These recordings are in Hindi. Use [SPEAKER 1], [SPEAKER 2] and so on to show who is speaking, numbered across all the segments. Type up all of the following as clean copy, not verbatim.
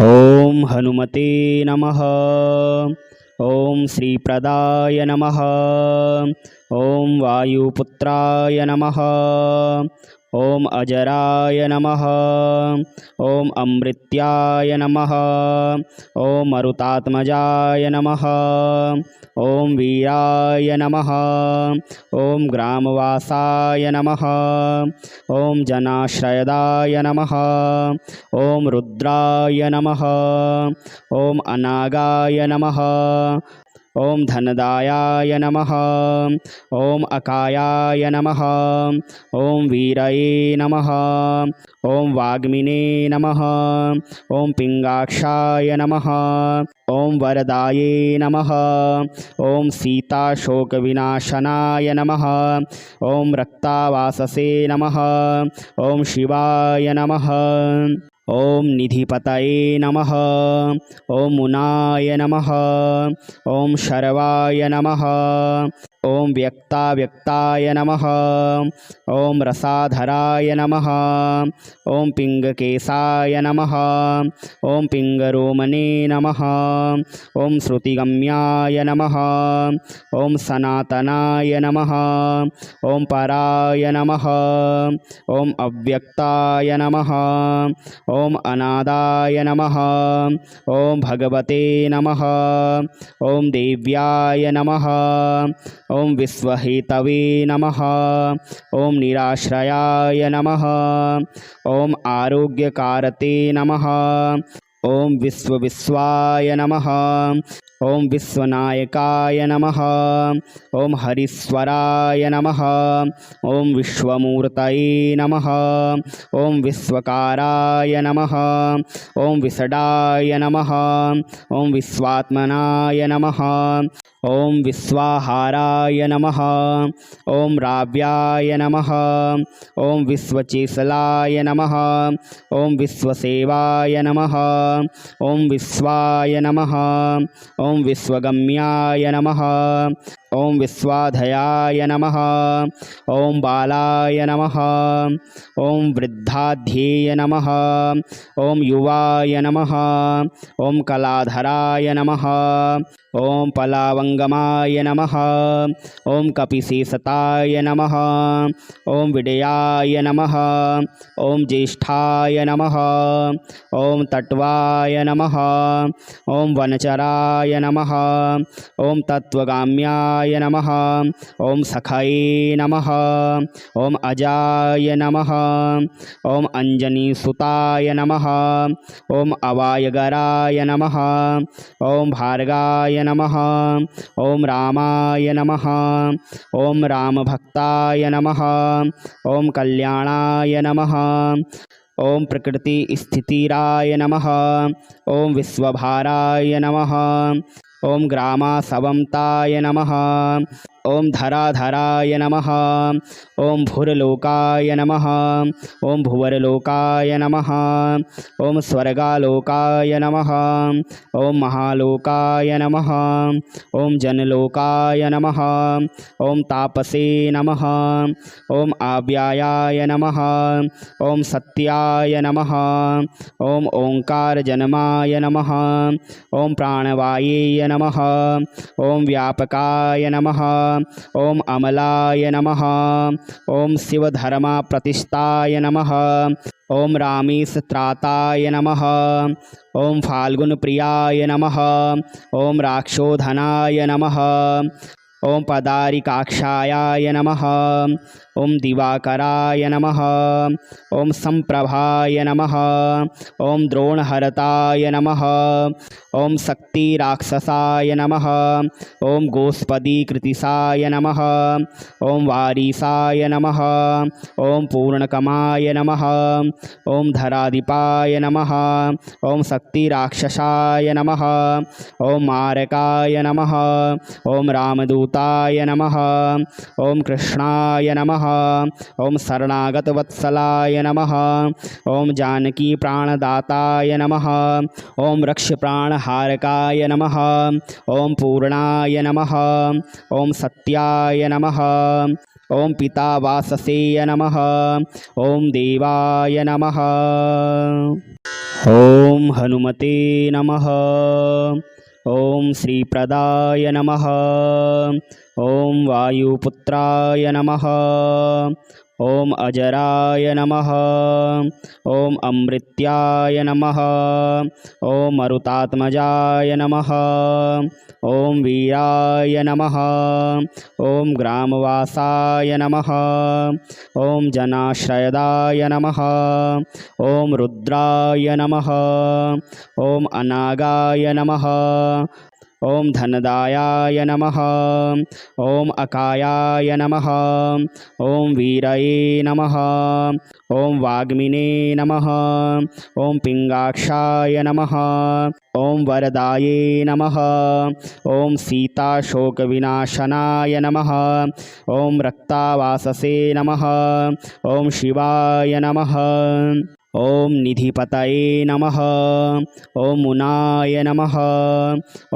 [SPEAKER 1] ओम हनुमते नमः। ओम श्रीप्रदाय नमः। ओम वायुपुत्राय नमः। ओम अजराय नमः। ओम अमृत्याय नमः। ओम मरुतात्मजाय नमः। ओम वीराय नमः। ओम ग्रामवासाय नमः। ओम जनाश्रयदाय नमः। ओम रुद्राय नमः। ओम अनागाय नमः। ओम धनदायाय नमः। ओम अकायाय नमः। ओम वीरये नमः। ओम वाग्मिने नमः। ओम पिंगाक्षाय नमः। ओम वरदाये नमः। ओम सीताशोकविनाशनाय नमः। ओम रक्तावाससे नमः। ओम शिवाय नमः। ओम निधिपतये नमः। ओम मुनाय नमः। ओम शर्वाय नमः। ओम व्यक्ताव्यक्ताय नमः। ओम रसाधराय नमः। ओम पिंगकेशाय नमः। ओम पिंगरोमणे नमः। ओम श्रुतिगम्याय नमः। ओम सनातनाय नमः। ओम पराय नमः। ओम अव्यक्ताय नमः। ओम अनादाय नमः। ओम भगवते नमः। ओम देव्याय नमः। ओम विश्वहेतवे नमः। ओम निराश्रयाय नमः। ओम आरोग्यकारते नमः। ओम विश्वाय नमः। ओम विश्वनायकाय नमः। ओम हरीश्वराय नमः। ओम विश्वमूर्तये नमः। ओम विश्वकाराय नमः। ओम विषडाय नमः। ओम विश्वात्मनाय नमः। ओम विश्वाहाराय नमः। ओम राव्याय नमः। ओम विश्वचेसलाय नमः। ओम विश्वसेवाय नमः। ओम विश्वाय नमः। ओम विश्वगम्याय नमः। ओम विश्वाधयाय नमः। ओम बालाय नमः। ओम वृद्धाध्येय नमः। ओम युवाय नमः। ओम कलाधराय नमः। ओम पलावंगमाय नमः। ओम कपिशेषताय नमः। ओम विडयाय नमः। ओम ज्येष्ठाय नमः। ओम तट्वाय नमः। ओम वनचराय नमः। ओम तत्वगाम्याय नमः। ओम सखये नमः। ओम अजाय नमः। ओम अंजनीसुताय नमः। ओम अवायगराय नमः। ओम भार्गाय नमः। ओम रामाय नमः। ओम रामभक्ताय नमः। ओम कल्याणाय नमः। ओम प्रकृति स्थितिराय नमः। ओम विश्वभाराय नमः। ओम ग्रामासवंताय नमः। ओम धराधराय नमः। ओम भुरलोकाय नमः। ओम भुवरलोकाय नमः। ओम स्वर्गालोकाय नमः। ओम महालोकाय नमः। ओम जनलोकाय नमः। ओम तापसे नमः। ओम आव्यायाय नमः। ओम सत्याय नमः। ओम ओंकार जन्माय नमः। ओम प्राणवाये नमः। ओम व्यापकाय नमः। ओम अमलाय नमः। ओम शिवधर्मा प्रतिष्ठाय नमः। ओम रामेशत्राताय नमः। ओम फाल्गुनप्रियाय नमः। ओम राक्षोधनाय नमः। ओम पदारिकाक्षायाय नमः। ओम दिवाकराय नमः। ओम संप्रभाय नमः। ओम द्रोणहरताय नमः। ओम शक्तिराक्षसाय नमः। ओम गोस्पदीकृतिसाय नमः। ओम वारीसाय नमः। ओम पूर्णकमाय नमः। ओम धराधिपाय नमः। ओम शक्तिराक्षसाय नमः। ओम मारकाय नमः। ओम रामदूताय नमः। ओम कृष्णाय नमः। ओम शरणागतवत्सलाय नमः। ओम जानकी प्राणदाताय नमः। ओम रक्ष प्राणहारकाय नमः। ओम पूर्णाय नमः। ओम सत्याय नमः। ॐ पितावाससे नमः। ॐ देवाय नमः। ॐ हनुमते नमः। ॐ श्रीप्रदाय नमः। ॐ वायुपुत्राय नमः। ॐ अजराय नमः। ॐ अमृत्याय नमः। ॐ मरुतात्मजाय नमः। ॐ वीराय नमः। ॐ ग्रामवासाय नमः। ॐ जनाश्रयदाय नमः। ॐ रुद्राय नमः। ॐ अनागाय नमः। ॐ धनदायाय नमः। ॐ अकायाय नमः। ॐ वीरये नमः। ॐ वाग्मिने नमः। ॐ पिङ्गाक्षाय नमः। ॐ वरदाये नमः। ॐ सीताशोकविनाशनाय नमः। ॐ रक्तावाससे नमः। ॐ शिवाय नमः। ॐ निधिपतये नमः। ॐ मुनाय नमः।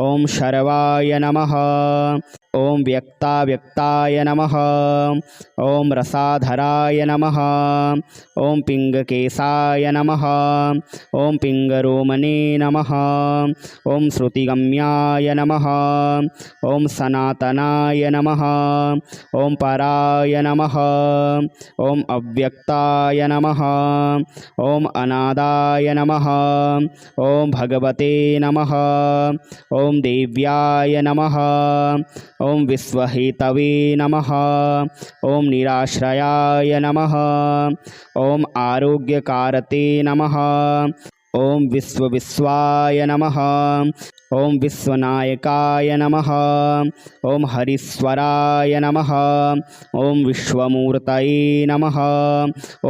[SPEAKER 1] ॐ शर्वाय नमः। ॐ व्यक्ताव्यक्ताय नमः। ॐ रसाधराय नमः। ॐ पिङ्गकेशाय नमः। ॐ पिङ्गरोमणे नमः। ॐ श्रुतिगम्याय नमः। ॐ सनातनाय नमः। ॐ पराय नमः। ॐ अव्यक्ताय नमः। ॐ अनादाय नमः। ॐ भगवते नमः। ॐ देव्याय नमः। ॐ विश्वहेतवे नमः। ॐ निराश्रयाय नमः। ॐ आरोग्यकारते नमः। ॐ विश्वाय नमः। ॐ विश्वनायकाय नमः। ॐ हरीश्वराय नमः। ॐ विश्वमूर्तये नमः।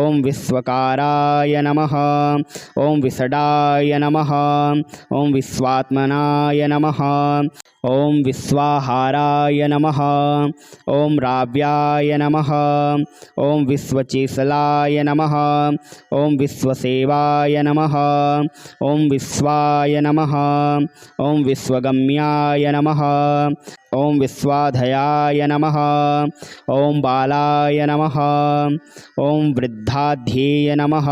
[SPEAKER 1] ॐ विश्वकाराय नमः। ॐ विषडाय नमः। ॐ विश्वात्मनाय नमः। ॐ विश्वाहाराय नमः। ॐ राव्याय नमः। ॐ विश्वचेशलाय नमः। ॐ विश्वसेवाय नमः। ॐ विश्वाय नमः। ॐ विश्वगम्याय नमः। ॐ विश्वाधयाय नमः। ॐ बालाय नमः। ॐ वृद्धाध्येय नमः।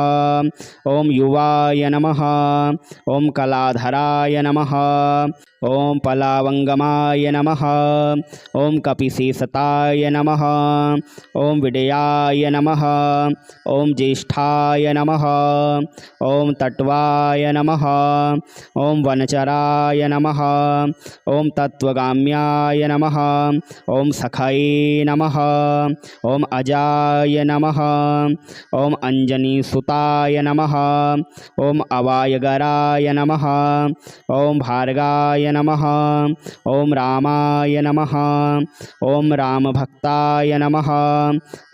[SPEAKER 1] ॐ युवाय नमः। ॐ कलाधराय नमः। ॐ पलावङ्गमाय नमः। ॐ कपिशेषताय नमः। ॐ विडयाय नमः। ॐ ज्येष्ठाय नमः। ॐ तट्वाय नमः। ॐ वनचराय नमः। ॐ तत्त्वगाम्याय नमः। ॐ सखये नमः। ॐ अजाय नमः। ॐ अञ्जनीसुताय नमः। ॐ अवायगराय नमः। ॐ भार्गाय नमः। ॐ रामाय नमः। ॐ रामभक्ताय नमः।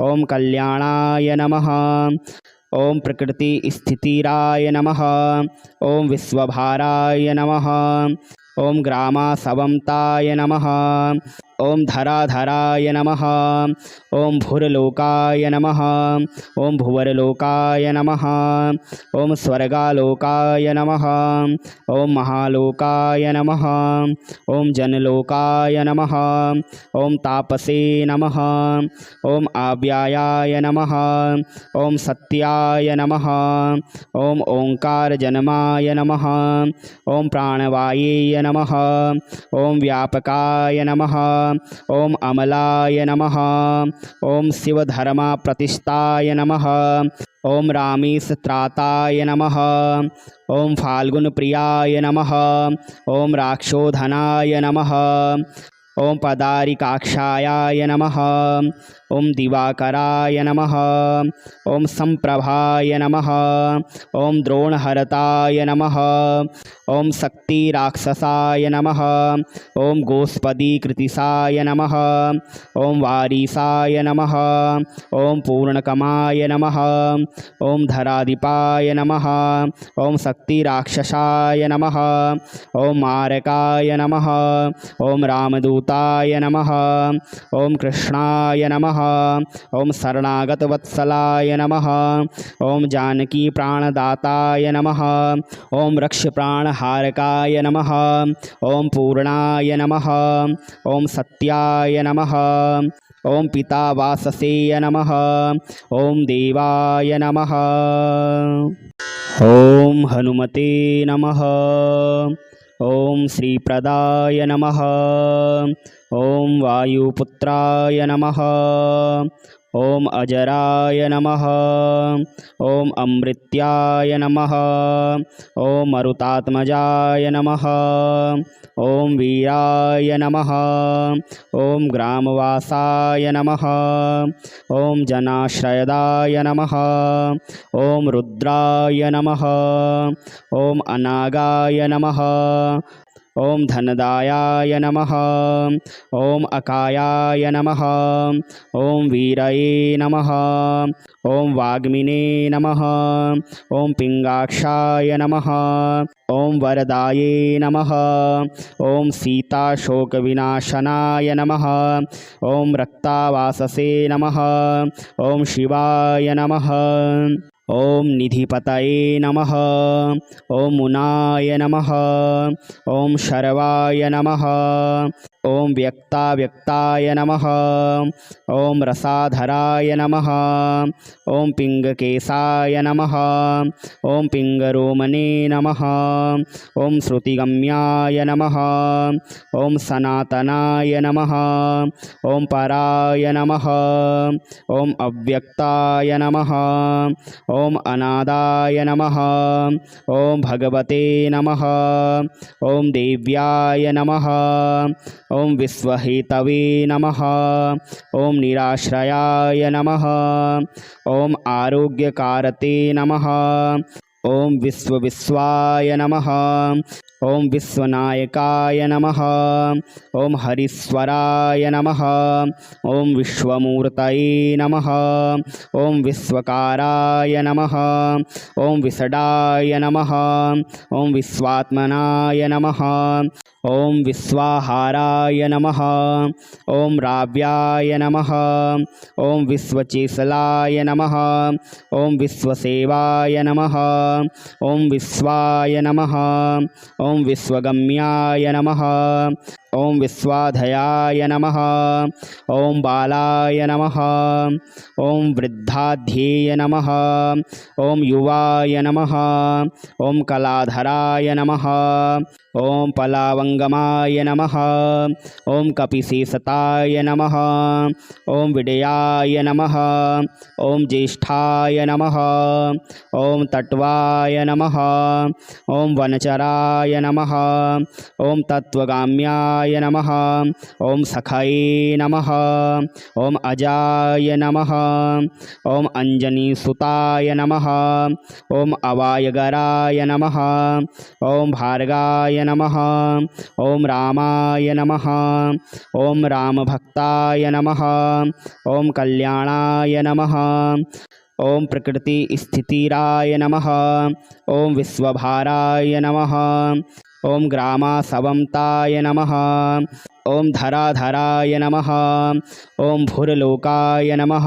[SPEAKER 1] ॐ कल्याणाय नमः। ॐ प्रकृतिस्थितिराय नमः। ॐ विश्वभाराय नमः। ॐ ग्रामासवंताय नमः। ॐ धराधराय नमः। ॐ भुर्लोकाय नमः। ॐ भुवरलोकाय नमः। ॐ स्वर्गालोकाय नमः। ॐ महालोकाय नमः। ॐ जनलोकाय नमः। ॐ तापसे नमः। ॐ आव्यायाय नमः। ॐ सत्याय नमः। ॐ ओंकारजन्माय नमः। ॐ प्राणवायेय नमः। ॐ व्यापकाय नमः। ॐ अमलाय नमः। ॐ शिवधर्मप्रतिष्ठाय नमः। ॐ रामेशत्राताय नमः। ॐ फाल्गुनप्रियाय नमः। ॐ राक्षोधनाय नमः। ॐ पदारिकाक्षायाय नमः। ॐ दिवाकराय नमः। ॐ संप्रभाय नमः। ॐ द्रोणहरताय नमः। ॐ शक्तिराक्षसाय नमः। ॐ गोस्पदीकृतिसाय नमः। ॐ वारीसाय नमः। ॐ पूर्णकमाय नमः। ॐ धराधिपाय नमः। ॐ शक्तिराक्षसाय नमः। ॐ मारकाय नमः। ॐ रामदूताय नमः। ॐ कृष्णाय नमः। नमः। ओम शरणागतवत्सलाय नमः। ओम जानकी प्राणदाताय नमः। ओम रक्ष प्राणहारकाय नमः। ओम पूर्णाय नमः। ओम सत्याय नमः। ओम पितावाससेय नमः। ओम देवाय नमः। ओम हनुमते नमः। ओम श्रीप्रदाय नमः। ओम वायुपुत्राय नमः। ओम अजराय नमः। ओम अमृत्याय नमः। ओम मरुतात्मजाय नमः। ओम वीराय नमः। ओम ग्रामवासाय नमः। ओम जनाश्रयदाय नमः। ओम रुद्राय नमः। ओम अनागाय नमः। ओम धनदायाय नमः। ओम अकायाय नमः। ओम वीरये नमः। ओम वाग्मिने नमः। ओम पिंगाक्षाय नमः। ओम वरदाये नमः। ओम सीताशोकविनाशनाय नमः। ओम रक्तावाससे नमः। ओम शिवाय नमः। ओम निधिपतये नमः। ओम मुनाय नमः। ओम शर्वाय नमः। ओम व्यक्ताव्यक्ताय नमः। ओम रसाधराय नमः। ओम पिंगकेशाय नमः। ओम पिंगरोमणे नमः। ओम श्रुतिगम्याय नमः। ओम सनातनाय नमः। ओम पराय नमः। ओम अव्यक्ताय नमः। ओम अनादाय नमः। ओम भगवते नमः। ओम देव्याय नमः। ओम विश्वहेतवे नमः। ओम निराश्रयाय नमः। ओम आरोग्यकारते नमः। ओम विश्वाय नमः। ओम विश्वनायकाय नमः। ओम हरीश्वराय नमः। ओम विश्वमूर्तये नमः। ओम विश्वकाराय नमः। ओम विषडाय नमः। ओम विश्वात्मनाय नमः। ओम विश्वाहाराय नमः। ओम राव्याय नमः। ओम विश्वचेसलाय नमः। ओम विश्वसेवाय नमः। ओम विश्वाय नमः। ओम विश्वगम्याय नमः। ओम विश्वाधयाय नमः। ओम बालाय नमः। ओम वृद्धाध्येय नमः। ओम युवाय नमः। ओम कलाधराय नमः। ओम पलावंगमाय नमः। ओम कपिशेषताय नमः। ओम विडयाय नमः। ओम ज्येष्ठाय नमः। ओम तट्वाय नमः। ओम वनचराय नमः। ओम तत्वगाम्याय नमः। ओम सखये नमः। ओम अजाय नमः। ओम अंजनीसुताय नमः। ओम अवायगराय नमः। ओम भार्गाय नमः। ओम रामाय नमः। ओम रामभक्ताय नमः। ओम कल्याणाय नमः। ओम प्रकृति स्थितिराय नमः। ओम विश्वभाराय नमः। ओम ग्रामासवंताय नमः। ओम धराधराय नमः। ओम भुरलोकाय नमः।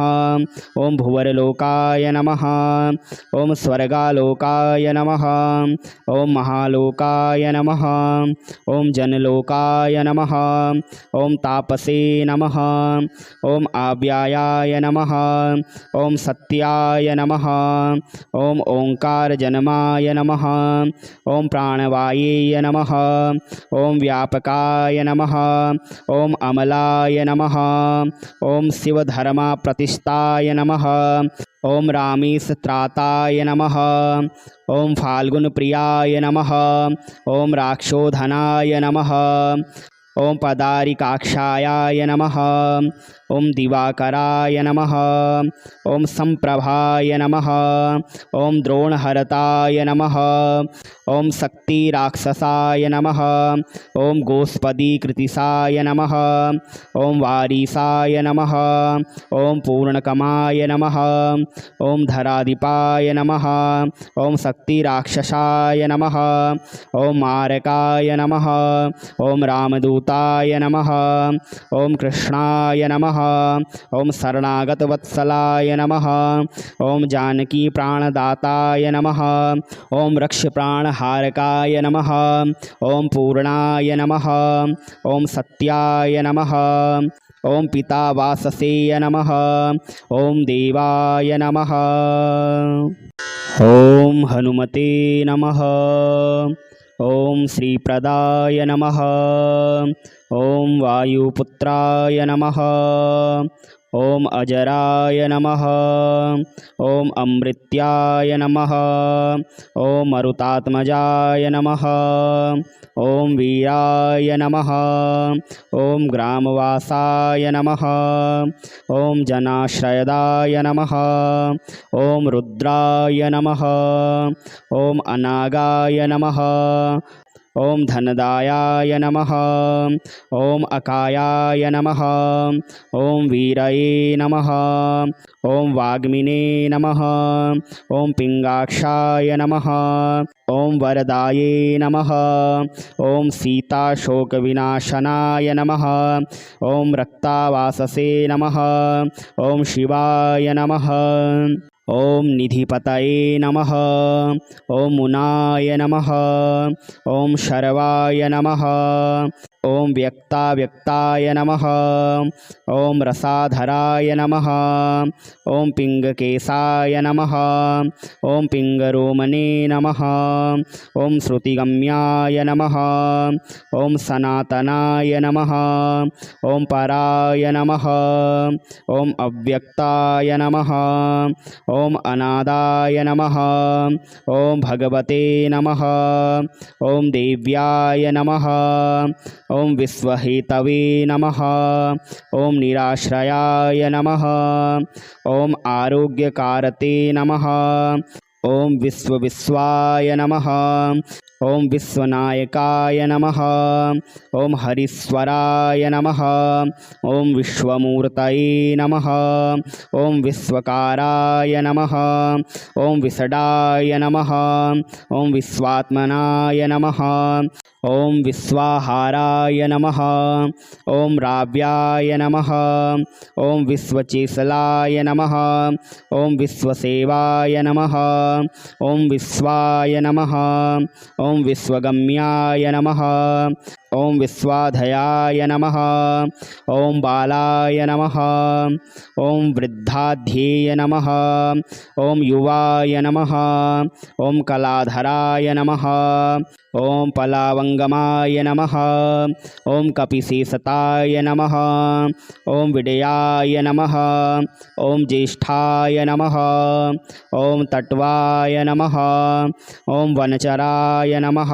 [SPEAKER 1] ओम भुवरलोकाय नमः। ओम स्वर्गालोकाय नमः। ओम महालोकाय नमः। ओम जनलोकाय नमः। ओम तापसे नमः। ओम आव्यायाय नमः। ओम सत्याय नमः। ओम ओंकार जन्माय नमः। ओम प्राणवाये नमः। ओम व्यापकाय नमः। ओम अमलाय नमः। ओम शिवधर्मा प्रतिष्ठाय नमः। ओम रामेशत्राताय नमः। ओम फाल्गुनप्रियाय नमः। ओम राक्षोधनाय नमः। ओम पदारिकाक्षायाय नमः। ओम दिवाकराय नमः। ओम संप्रभाय नमः। ओम द्रोणहरताय नमः। ओम शक्तिराक्षसाय नमः। ओम गोस्पदीकृतिसाय नमः। ओम वारीसाय नमः। ओम पूर्णकमाय नमः। ओम धराधिपाय नमः। ओम शक्तिराक्षसाय नमः। ओम मारकाय नमः। ओम रामदूत धूताय नमः। ओम कृष्णाय नमः। ओम शरणागतवत्सलाय नमः। ओम जानकी प्राणदाताय नमः। ओम रक्ष प्राणहारकाय नमः। ओम पूर्णाय नमः। ओम सत्याय नमः। ओम पिता वाससेय नमः। ओम देवाय नमः। ओम हनुमते नमः। ओम श्रीप्रदाय नमः। ओम वायुपुत्राय नमः। ओम अजराय नमः। ओम अमृत्याय नमः। ओम मरुतात्मजाय नमः। ओम वीराय नमः। ओम ग्रामवासाय नमः। ओम जनाश्रयदाय नमः। ओम रुद्राय नमः। ओम अनागाय नमः। ओम धनदायाय नमः। ओम अकायाय नमः। ओम वीरये नमः। ओम वाग्मिने नमः। ओम पिंगाक्षाय नमः। ओम वरदाये नमः। ओम सीताशोकविनाशनाय नमः। ओम रक्तावाससे नमः। ओम शिवाय नमः। ओम निधिपतये नमः। ओम मुनाय नमः। ओम शर्वाय नमः। ओम व्यक्ताव्यक्ताय नमः। ओम रसाधराय नमः। ओम पिंगकेशाय नमः। ओम पिंगरोमणे नमः। ओम श्रुतिगम्याय नमः। ओम सनातनाय नमः। ओम पराय नमः। ओम अव्यक्ताय नमः। ओम अनादाय नमः। ओम भगवते नमः। ओम देव्याय नमः। ओम विश्वहेतवे नमः। ओम निराश्रयाय नमः। ओम आरोग्यकारते नमः। ओम विश्वाय नमः। ओम विश्वनायकाय नमः। ओम हरीश्वराय नमः। ओम विश्वमूर्तये नमः। ओम विश्वकाराय नमः। ओम विषडाय नमः। ओम विश्वात्मनाय नमः। ओम विश्वाहाराय नमः। ओम राव्याय नमः। ओम विश्वचेसलाय नमः। ओम विश्वसेवाय नमः। ओम विश्वाय नमः। ओम विश्वगम्याय नमः। ओम विश्वाधयाय नमः। ओम बालाय नमः। ओम वृद्धाध्येय नमः। ओम युवाय नमः। ओम कलाधराय नमः। ओम पलावंगमाय नमः। ओम कपिशेषताय नमः। ओम विडयाय नमः। ओम ज्येष्ठाय नमः। ओम तट्वाय नमः। ओम वनचराय नमः।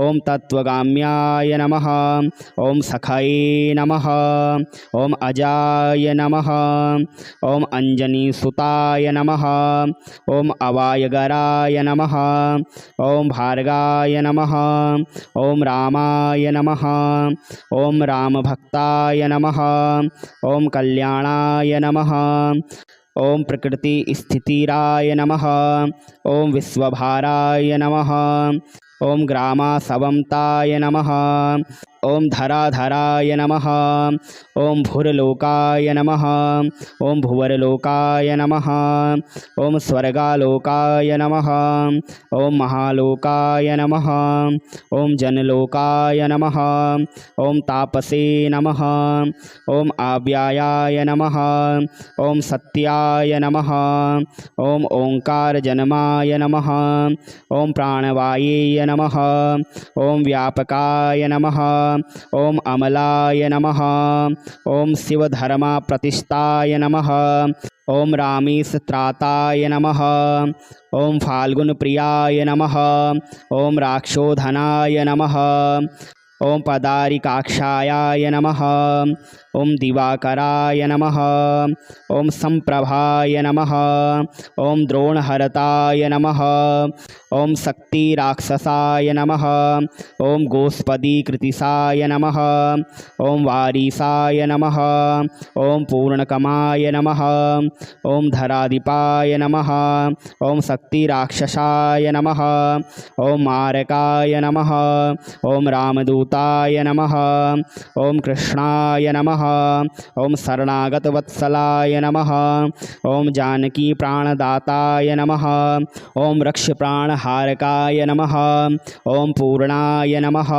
[SPEAKER 1] ओम तत्वगाम्याय नमः। ओम सखये नमः। ओम अजाय नमः। ओम अंजनीसुताय नमः। ओम अवायगराय नमः। ओम भार्गाय नमः। ओम रामाय नमः। ओम रामभक्ताय नमः। ओम कल्याणाय नमः। ओम प्रकृति स्थितिराय नमः। ओम विश्वभाराय नमः। ओम ग्रामासवंताय नमः। ओम धराधराय नमः। ओम भुरलोकाय नमः। ओम भुवरलोकाय नमः। ओम स्वर्गालोकाय नमः। ओम महालोकाय नमः। ओम जनलोकाय नमः। ओम तापसे नमः। ओम आव्यायाय नमः। ओम सत्याय नमः। ओम ओंकार जन्माय नमः। ओम प्राणवायेय नमः। ओम व्यापकाय नमः। ओम अमलाय नमः। ओम शिवधर्मा प्रतिष्ठाय नमः। ओम रामेशत्राताय नमः। ओम फाल्गुनप्रियाय नमः। ओम राक्षोधनाय नमः। ओम पदारिकाक्षायाय नमः। ओम दिवाकराय नमः। ओम संप्रभाय नमः। ओम द्रोणहरताय नमः। ओम शक्तिराक्षसाय नमः। ओम गोस्पदीकृतिसाय नमः। ओम वारीसाय नमः। ओम पूर्णकमाय नमः। ओम धराधिपाय नमः। ओम शक्तिराक्षसाय नमः। ओम मारकाय नमः। ओम रामदूताय नमः। ओम कृष्णाय नमः। ओम शरणागतवत्सलाय नमः। ओम जानकी प्राणदाताय नमः। ओम रक्ष प्राणहारकाय नमः। ओम पूर्णाय नमः।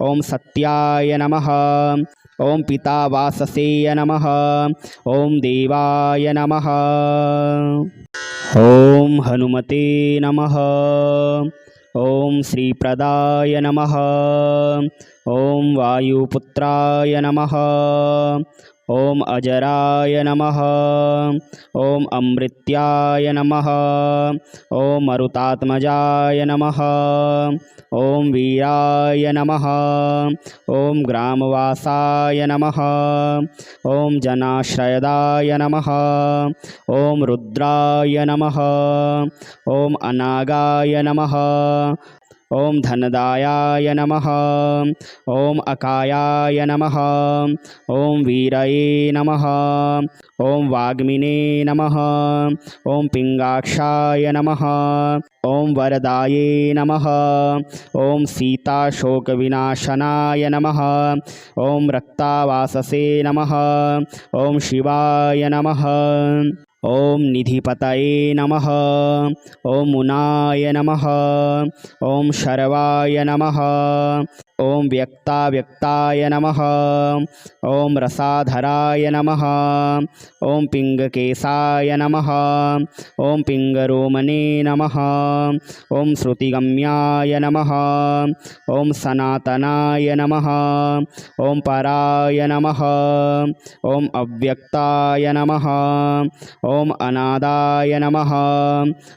[SPEAKER 1] ओम सत्याय नमः। ओम पितावाससेय नमः। ओम देवाय नमः। ओम हनुमते नमः। ओम श्रीप्रदाय नमः। ओम वायुपुत्राय नमः। ओम अजराय नमः। ओम अमृत्याय नमः। ओम मरुतात्मजाय नमः। ओम वीराय नमः। ओम ग्रामवासाय नमः। ओम जनाश्रयदाय नमः। ओम रुद्राय नमः। ओम अनागाय नमः। ओम धनदायाय नमः। ओम अकायाय नमः। ओम वीरये नमः। ओम वाग्मिने नमः। ओम पिंगाक्षाय नमः। ओम वरदाये नमः। ओम सीताशोकविनाशनाय नमः। ओम रक्तावाससे नमः। ओम शिवाय नमः। ओम निधिपतये नमः। ओम मुनाय नमः। ओम शर्वाय नमः। ओम व्यक्ताव्यक्ताय नमः। ओम रसाधराय नमः। ओम पिंगकेशाय नमः। ओम पिंगरोमणे नमः। ओम श्रुतिगम्याय नमः। ओम सनातनाय नमः। ओम पराय नमः। ओम अव्यक्ताय नमः। ओम अनादाय नमः।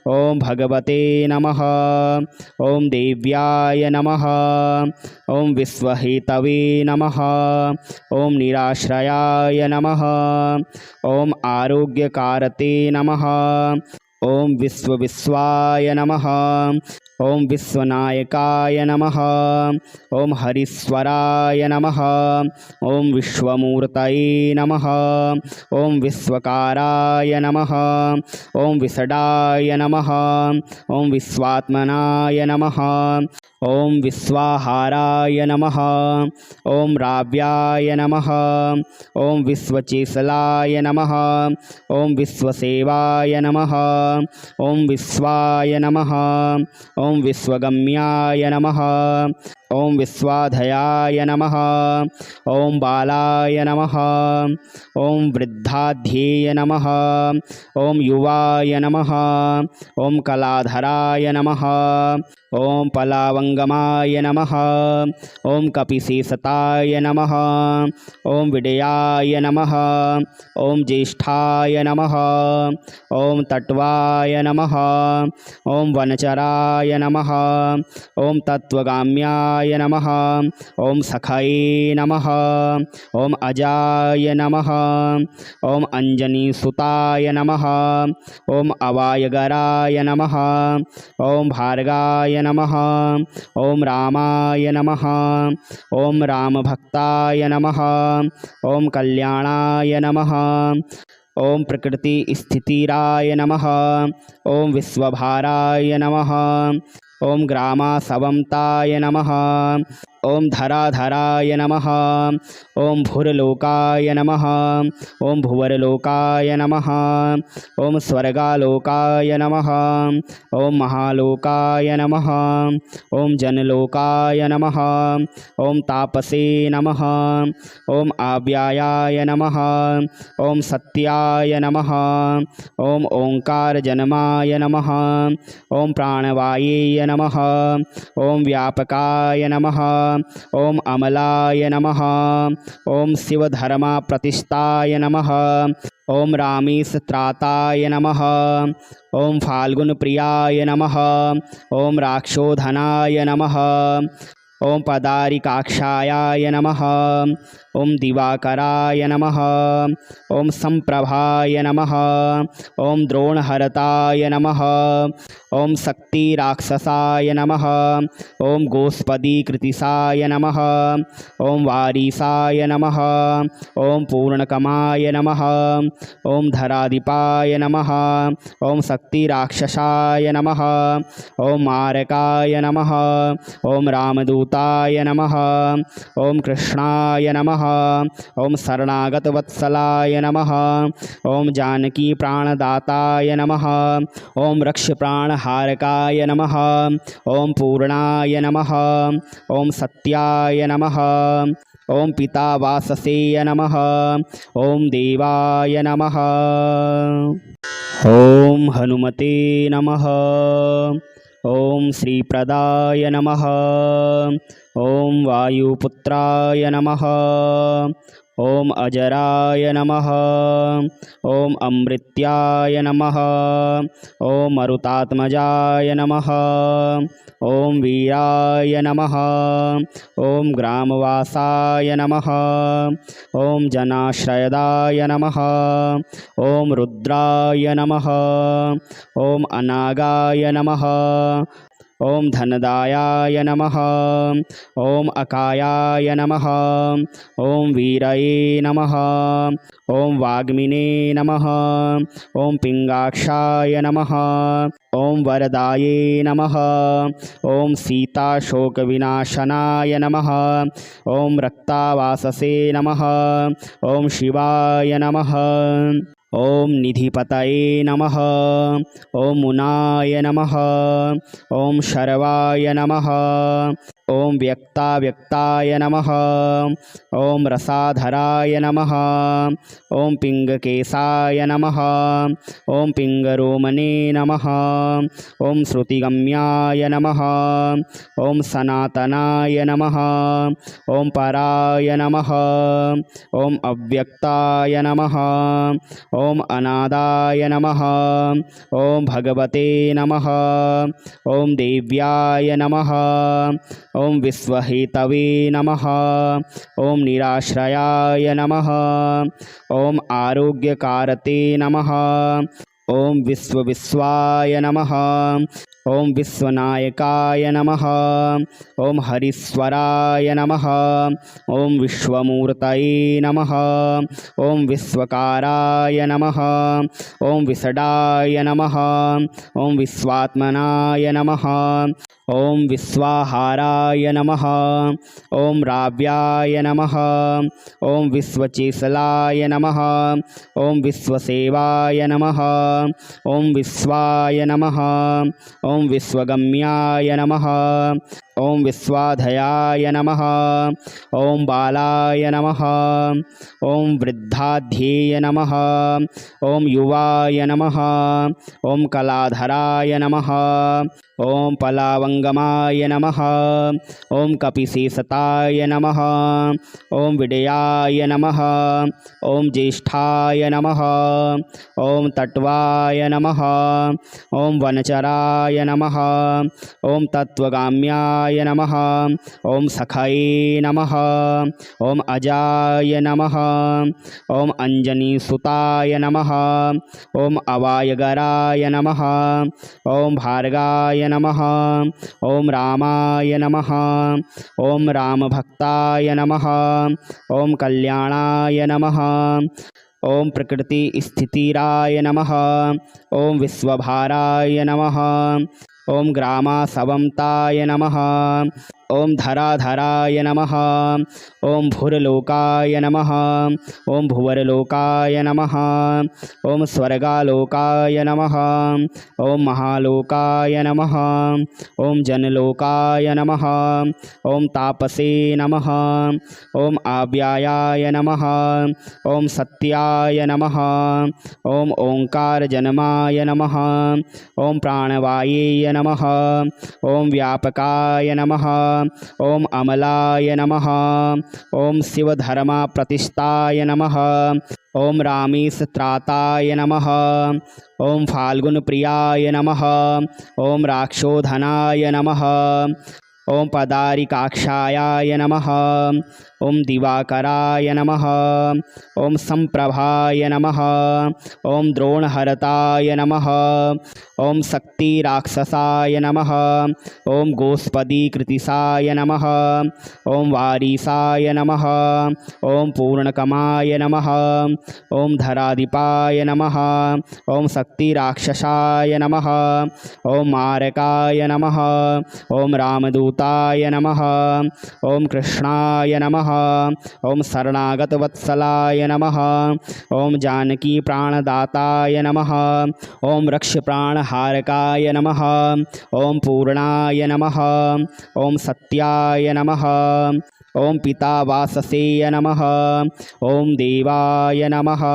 [SPEAKER 1] ओम भगवते नमः। ओम देव्याय नमः। ओम विश्वहेतवे नमः। ओम निराश्रयाय नमः। ओम आरोग्यकारते नमः। ओम विश्वाय नमः। ओम विश्वनायकाय नमः। ओम हरीश्वराय नमः। ओम विश्वमूर्तये नमः। ओम विश्वकाराय नमः। ओम विषडाय नमः। ओम विश्वात्मनाय नमः। ओम विश्वाहाराय नमः। ओम राव्याय नमः। ओम विश्वचेसलाय नमः। ओम विश्वसेवाय नमः। ओम विश्वाय नमः। ओम विश्वगम्याय नमः। ओम विश्वाधयाय नमः। ओम बालाय नमः। ओम वृद्धाध्येय नमः। ओम युवाय नमः। ओम कलाधराय नमः। ओम पलावंगमाय नमः। ओम कपिशेषताय नमः। ओम विडयाय नमः। ओम ज्येष्ठाय नमः। ओम तट्वाय नमः। ओम वनचराय नमः। ओम तत्वगाम्याय नमः। ओम सखये नमः। ओम अजाय नमः। ओम अंजनीसुताय नमः। ओम अवायगराय नमः। ओम भार्गाय नमः। ओम रामाय नमः। ओम रामभक्ताय नमः। ओम कल्याणाय नमः। ओम प्रकृति स्थितिराय नमः। ओम विश्वभाराय नमः। ओम ग्रामासवंताय नमः। ओम धराधराय नमः। ओम भुरलोकाय नमः। ओम भुवरलोकाय नमः। ओम स्वर्गालोकाय नमः। ओम महालोकाय नमः। ओम जनलोकाय नमः। ओम तापसे नमः। ओम आव्यायाय नमः। ओम सत्याय नमः। ओम ओंकारजन्माय नमः। ओम प्राणवायेय नमः। ओम व्यापकाय नमः। ओम अमलाय नमः। ओम शिवधर्मा प्रतिष्ठाय नमः। ओम रामेशत्राताय नमः। ओम फाल्गुनप्रियाय नमः। ओम राक्षोधनाय नमः। ॐ पदारिकाक्षायाय नमः। ॐ दिवाकराय नमः। ॐ संप्रभाय नमः। ॐ द्रोणहरताय नमः। ॐ शक्तिराक्षसाय नमः। ॐ गोस्पदीकृतिसाय नमः। ॐ वारीसाय नमः। ॐ पूर्णकमाय नमः। ॐ धराधिपाय नमः। ॐ शक्तिराक्षसाय नमः। ॐ मारकाय नमः। ॐ रामदूताय नमः। ॐ कृष्णाय नमः। ॐ शरणागतवत्सलाय नमः। ॐ जानकी प्राणदाताय नमः। ॐ रक्षप्राणहारकाय नमः। ॐ पूर्णाय नमः। ॐ सत्याय नमः। ॐ पितावाससेय नमः। ॐ देवाय नमः। ॐ हनुमते नमः। ॐ श्रीप्रदाय नमः। ॐ वायुपुत्राय नमः। ॐ अजराय नमः। ॐ अमृत्याय नमः। ॐ मरुतात्मजाय नमः। ॐ वीराय नमः। ॐ ग्रामवासाय नमः। ॐ जनाश्रयदाय नमः। ॐ रुद्राय नमः। ॐ अनागाय नमः। ॐ धनदायाय नमः। ॐ अकायाय नमः। ॐ वीरये नमः। ॐ वाग्मिने नमः। ॐ पिङ्गाक्षाय नमः। ॐ वरदाये नमः। ॐ सीताशोकविनाशनाय नमः। ॐ रक्तावाससे नमः। ॐ शिवाय नमः। ॐ निधिपतये नमः। ॐ मुनाय नमः। ॐ शर्वाय नमः। ॐ व्यक्ताव्यक्ताय नमः। ॐ रसाधराय नमः। ॐ पिङ्गकेशाय नमः। ॐ पिङ्गरोमणे नमः। ॐ श्रुतिगम्याय नमः। ॐ सनातनाय नमः। ॐ पराय नमः। ॐ अव्यक्ताय नमः। ॐ अनादाय नमः। ॐ भगवते नमः। ॐ देव्याय नमः। ॐ विश्वहेतवे नमः। ॐ निराश्रयाय नमः। ॐ आरोग्यकारते नमः। ॐ विश्वविश्वाय नमः। ॐ विश्वनायकाय नमः। ॐ हरीश्वराय नमः। ॐ विश्वमूर्तये नमः। ॐ विश्वकाराय नमः। ॐ विषडाय नमः। ॐ विश्वात्मनाय नमः। ॐ विश्वाहाराय नमः। ॐ राव्याय नमः। ॐ विश्वचेशलाय नमः। ॐ विश्वसेवाय नमः। ॐ विश्वाय नमः। ॐ विश्वगम्याय नमः। ॐ विश्वाधयाय नमः। ॐ बालाय नमः। ॐ वृद्धाध्येय नमः। ॐ युवाय नमः। ॐ कलाधराय नमः। ॐ पलावङ्गमाय नमः। ॐ कपिशेषताय नमः। ॐ विडयाय नमः। ॐ ज्येष्ठाय नमः। ॐ तट्वाय नमः। ॐ वनचराय नमः। ॐ तत्त्वगाम्याय नमः। ॐ सखये नमः। ॐ अजाय नमः। ॐ अञ्जनीसुताय नमः। ॐ अवायगराय नमः। ॐ भार्गाय नमः। ॐ रामाय नमः। ॐ रामभक्ताय नमः। ॐ कल्याणाय नमः। ॐ प्रकृतिस्थितिराय नमः। ॐ विश्वभाराय नमः। ॐ ग्रामासवंताय नमः। ॐ धराधराय नमः। ॐ भुर्लोकाय नमः। ॐ भुवरलोकाय नमः। ॐ स्वर्गालोकाय नमः। ॐ महालोकाय नमः। ॐ जनलोकाय नमः। ॐ तापसे नमः। ॐ आव्यायाय नमः। ॐ सत्याय नमः। ॐ ओंकारजनमाय नमः। ॐ प्राणवायेय नमः। ॐ व्यापकाय नमः। ॐ अमलाय नमः। ॐ शिवधर्मप्रतिष्ठाय नमः। ॐ रामेशत्राताय नमः। ॐ फाल्गुनप्रियाय नमः। ॐ राक्षोधनाय नमः। ॐ पदारिकाक्षायाय नमः। ॐ दिवाकराय नमः। ॐ संप्रभाय नमः। ॐ द्रोणहरताय नमः। ॐ शक्तिराक्षसाय नमः। ॐ गोस्पदीकृतिसाय नमः। ॐ वारीसाय नमः। ॐ पूर्णकमाय नमः। ॐ धराधिपाय नमः। ॐ शक्तिराक्षसाय नमः। ॐ मारकाय नमः। ॐ रामदूताय नमः। ॐ कृष्णाय नमः। ॐ शरणागतवत्सलाय नमः। ॐ जानकीप्राणदाताय नमः। ॐ रक्षप्राणहारकाय नमः। ॐ पूर्णाय नमः। ॐ सत्याय नमः। ॐ पितावाससेय नमः। ॐ देवाय नमः।